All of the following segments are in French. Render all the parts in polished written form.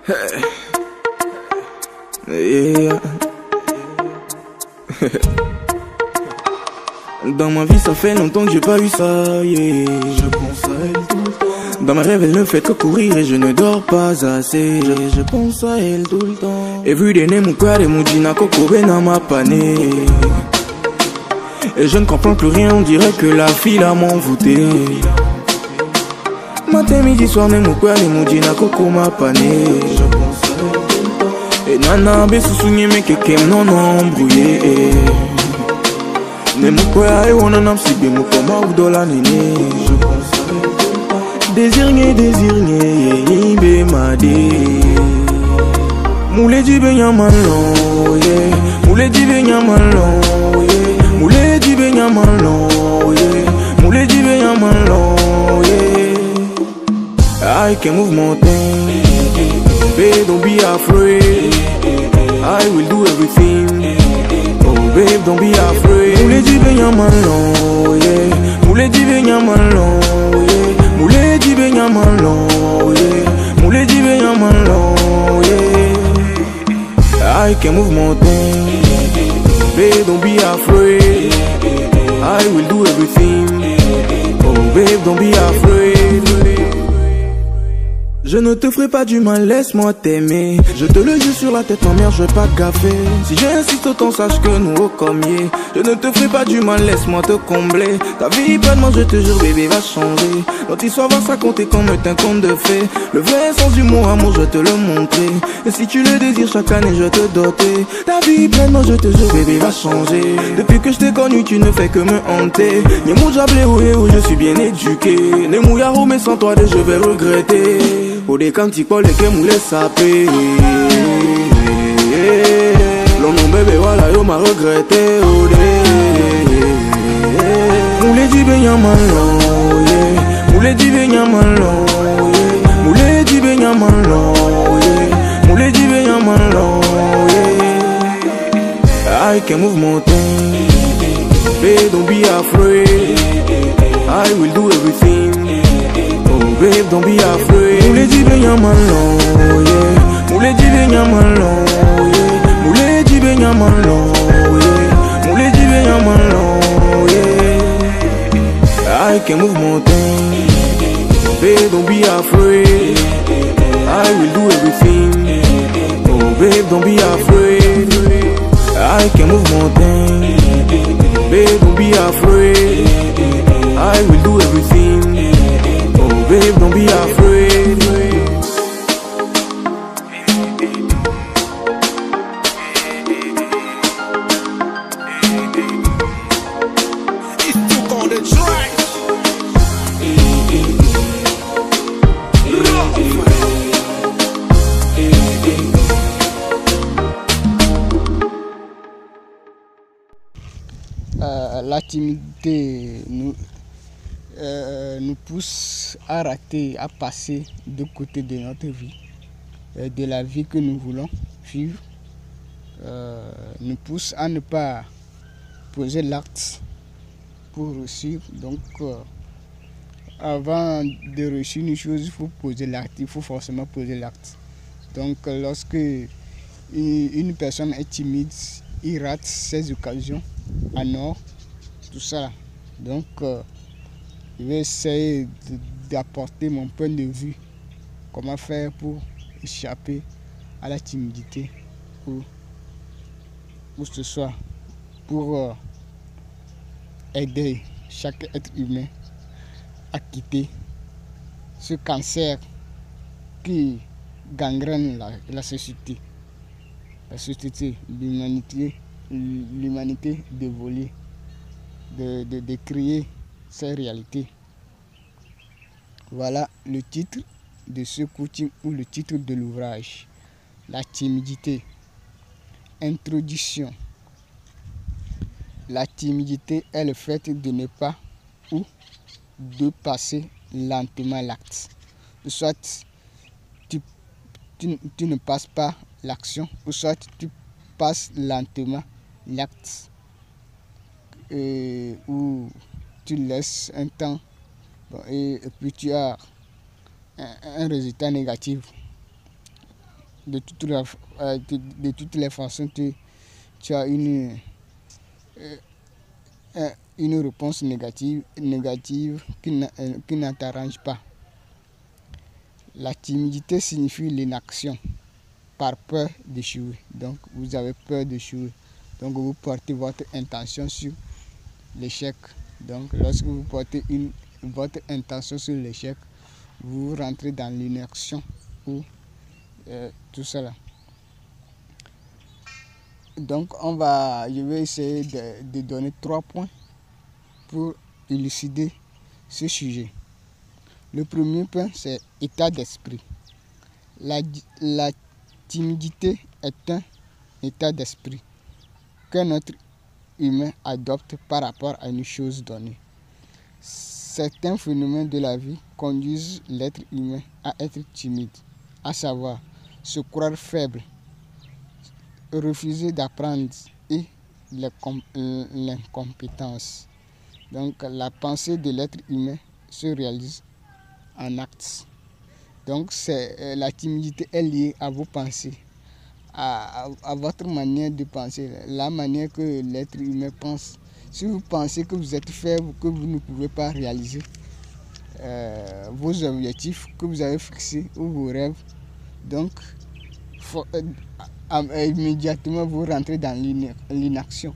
Yeah. Dans ma vie ça fait longtemps que j'ai pas eu ça, yeah. Je pense à elle tout le temps. Dans mes rêves elle ne fait que courir et je ne dors pas assez. Je pense à elle tout le temps. Everyday ne mukware mujina kokobe na mapane. Et je ne comprends plus rien, on dirait que la fille a m'envoûté. Matin, midi, soir, ne mukware mujina koko mapane. Je pense à elle tout le temps. Et nana besu sunye me kekem non embrouillé. Ne mukware wana namsibe mukoma udola nene. Je pense à elle tout le temps. Désir nye be made. Moule di be nyamalon, yeah. Moule di be nyamalon, yeah. Moule di be nyamalon, yeah. Moule di be nyamalon, yeah. I can move mountains, babe, don't be afraid. I will do everything. Oh babe, don't be afraid. Moule di be nyamalon, yeah. Moule di be nyamalon, yeah. Moule di be nyamalon, yeah. Moule di be nyamalon, yeah. I can move mountains, babe, don't be afraid. I will do everything. Oh babe, don't be afraid. Je ne te ferai pas du mal, laisse-moi t'aimer. Je te le jure sur la tête, ma mère, je veux pas de café. Si j'insiste autant, sache que nous au commier. Je ne te ferai pas du mal, laisse-moi te combler. Ta vie pleinement, je te jure, bébé, va changer. Notre histoire va se raconter comme un conte de fées. Le vrai sens du mot amour, je te le montrer. Et si tu le désires, chaque année, je te doter. Ta vie pleinement, je te jure, bébé, va changer. Depuis que je t'ai connu, tu ne fais que me hanter. Ni moujablé, où je suis bien éduqué. Ne mouyaro, mais sans toi, je vais regretter. Ode kanti pole ke moule sapé. L'homme bébé voilà yo m'a regretté. Ode moule di be nyamalon, yeah. Moule di be nyamalon, yeah. Moule di be nyamalon, yeah. Moule di be nyamalon, yeah. I can move mountains, babe, don't be afraid. I will do everything. Oh babe, don't be afraid. Moule di be nyamalon, yeah. Moule di be nyamalon, yeah. Moule di be nyamalon, yeah. Moule di be nyamalon, yeah. I can move mountains, babe, don't be afraid. I will do everything. Oh babe, don't be afraid. I can move mountains, babe, don't be afraid. I will do everything. Oh babe, don't be afraid. It's too on the track. La timidité nous pousse à rater, à passer de côté de notre vie, de la vie que nous voulons vivre, nous pousse à ne pas poser l'acte pour réussir. Donc, avant de réussir une chose, il faut poser l'acte, il faut forcément poser l'acte. Donc, lorsque une personne est timide, il rate ses occasions en or, tout ça. Donc, je vais essayer d'apporter mon point de vue, comment faire pour échapper à la timidité ou ce soit pour aider chaque être humain à quitter ce cancer qui gangrène la société. La société, l'humanité d'évoluer, de créer ces réalités. Voilà le titre de ce coaching ou le titre de l'ouvrage. La timidité. Introduction. La timidité est le fait de ne pas ou de passer lentement l'acte. Soit tu ne passes pas l'action, ou soit tu passes lentement l'acte, ou tu laisses un temps et puis tu as un résultat négatif. de toutes les façons, tu as une réponse négative qui ne t'arrange pas. La timidité signifie l'inaction par peur d'échouer. Donc, vous avez peur d'échouer. Donc, vous portez votre intention sur l'échec. Donc, lorsque vous portez votre intention sur l'échec, vous rentrez dans l'inaction ou tout cela. Donc, je vais essayer de donner 3 points pour élucider ce sujet. Le premier point, c'est état d'esprit. La timidité est un état d'esprit qu'un être humain adopte par rapport à une chose donnée. Certains phénomènes de la vie conduisent l'être humain à être timide, à savoir se croire faible, refuser d'apprendre et l'incompétence. Donc la pensée de l'être humain se réalise en actes. Donc la timidité est liée à vos pensées, à votre manière de penser, la manière que l'être humain pense. Si vous pensez que vous êtes faible, que vous ne pouvez pas réaliser vos objectifs que vous avez fixés ou vos rêves, donc immédiatement vous rentrez dans l'inaction.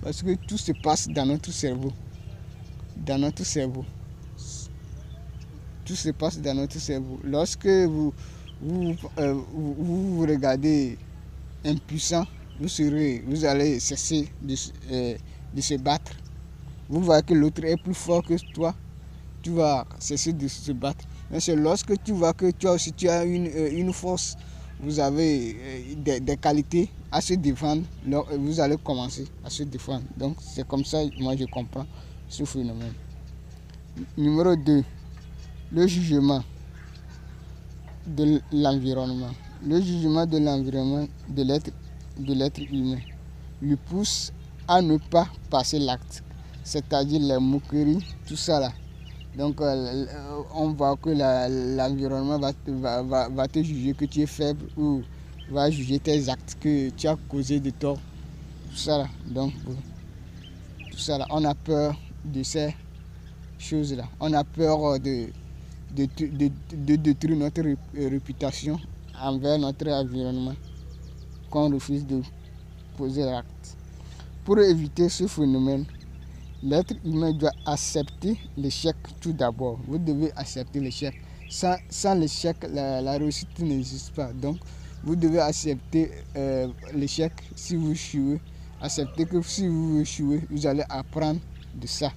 Parce que tout se passe dans notre cerveau. Tout se passe dans notre cerveau. Lorsque vous regardez impuissant, vous allez cesser de se battre. Vous voyez que l'autre est plus fort que toi, tu vas cesser de se battre. Mais c'est lorsque tu vois que tu as une force, vous avez des qualités à se défendre, vous allez commencer à se défendre. Donc c'est comme ça, moi je comprends ce phénomène. Numéro 2, le jugement de l'environnement. Le jugement de l'environnement de l'être humain lui pousse à ne pas passer l'acte, c'est-à-dire les moqueries, tout ça là. Donc on voit que l'environnement va te juger que tu es faible ou va juger tes actes que tu as causé de tort. Tout ça là. Donc tout ça là, on a peur de ces choses là. On a peur de détruire notre réputation envers notre environnement qu'on refuse de poser l'acte. Pour éviter ce phénomène, l'être humain doit accepter l'échec tout d'abord. Vous devez accepter l'échec. Sans l'échec, la réussite n'existe pas. Donc, vous devez accepter l'échec si vous échouez. Acceptez que si vous échouez, vous allez apprendre de ça.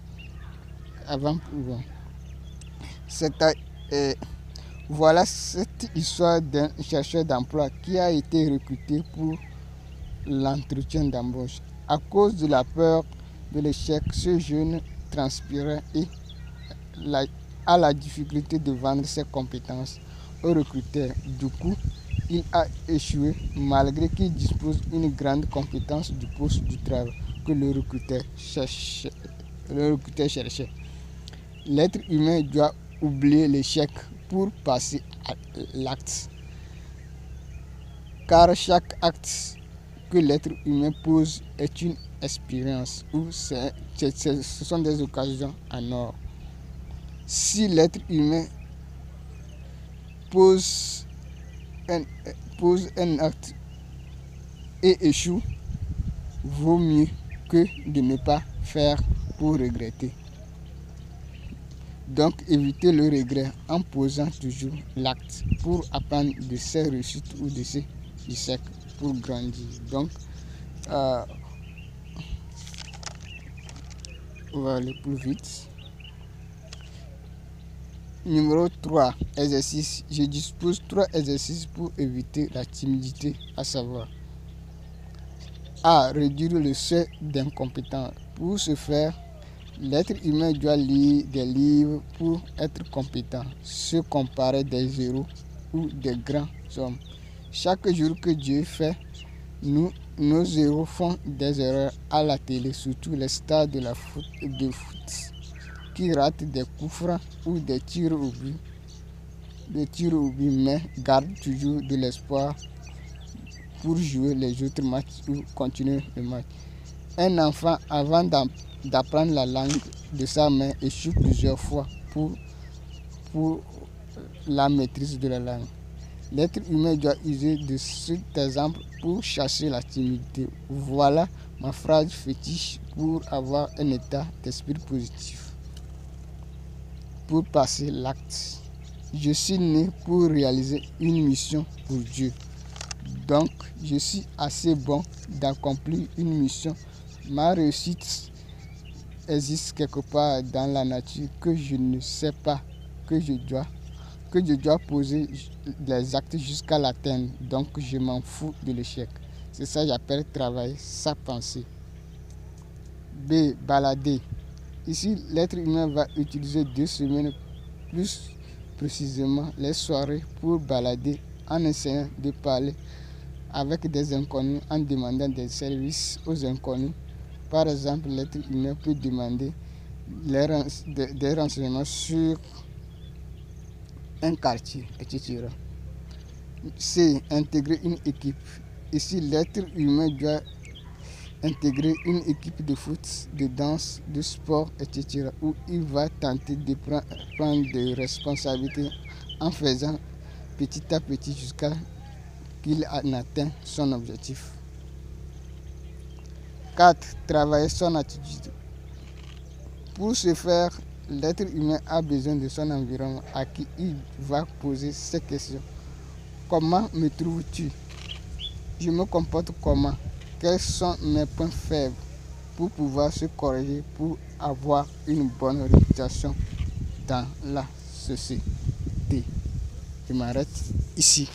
Voilà cette histoire d'un chercheur d'emploi qui a été recruté pour l'entretien d'embauche. À cause de la peur de l'échec, ce jeune transpirait et a la difficulté de vendre ses compétences au recruteur. Du coup, il a échoué malgré qu'il dispose d'une grande compétence du poste du travail que le recruteur cherchait. L'être humain doit oublier l'échec pour passer à l'acte. Car chaque acte que l'être humain pose est une expérience ou ce sont des occasions en or. Si l'être humain pose un acte et échoue, vaut mieux que de ne pas faire pour regretter. Donc évitez le regret en posant toujours l'acte pour apprendre de ses réussites ou de ses échecs pour grandir. Donc on va aller plus vite. Numéro 3, exercice. Je dispose 3 exercices pour éviter la timidité, à savoir A. Réduire le seuil d'incompétence. Pour ce faire, l'être humain doit lire des livres pour être compétent, se comparer des zéros ou des grands hommes. Chaque jour que Dieu fait, nos zéros font des erreurs à la télé, surtout les stars de foot qui ratent des coups francs ou des tirs au but. Mais gardent toujours de l'espoir pour jouer les autres matchs ou continuer le match. Un enfant, avant d'apprendre la langue de sa mère, échoue plusieurs fois pour la maîtrise de la langue. L'être humain doit user de cet exemple pour chasser la timidité. Voilà ma phrase fétiche pour avoir un état d'esprit positif. Pour passer l'acte. Je suis né pour réaliser une mission pour Dieu. Donc, je suis assez bon d'accomplir une mission. Ma réussite existe quelque part dans la nature que je ne sais pas que je dois poser les actes jusqu'à l'atteindre. Donc, je m'en fous de l'échec. C'est ça que j'appelle travailler sa pensée. B. Balader. Ici, l'être humain va utiliser 2 semaines, plus précisément les soirées, pour balader en essayant de parler avec des inconnus, en demandant des services aux inconnus. Par exemple, l'être humain peut demander des renseignements sur un quartier, etc. C. Intégrer une équipe. Ici, l'être humain doit intégrer une équipe de foot, de danse, de sport, etc. où il va tenter de prendre des responsabilités en faisant petit à petit jusqu'à qu'il en atteigne son objectif. 4. Travailler son attitude. Pour ce faire, l'être humain a besoin de son environnement à qui il va poser ces questions. Comment me trouves-tu? Je me comporte comment? Quels sont mes points faibles pour pouvoir se corriger, pour avoir une bonne réputation dans la société? Je m'arrête ici.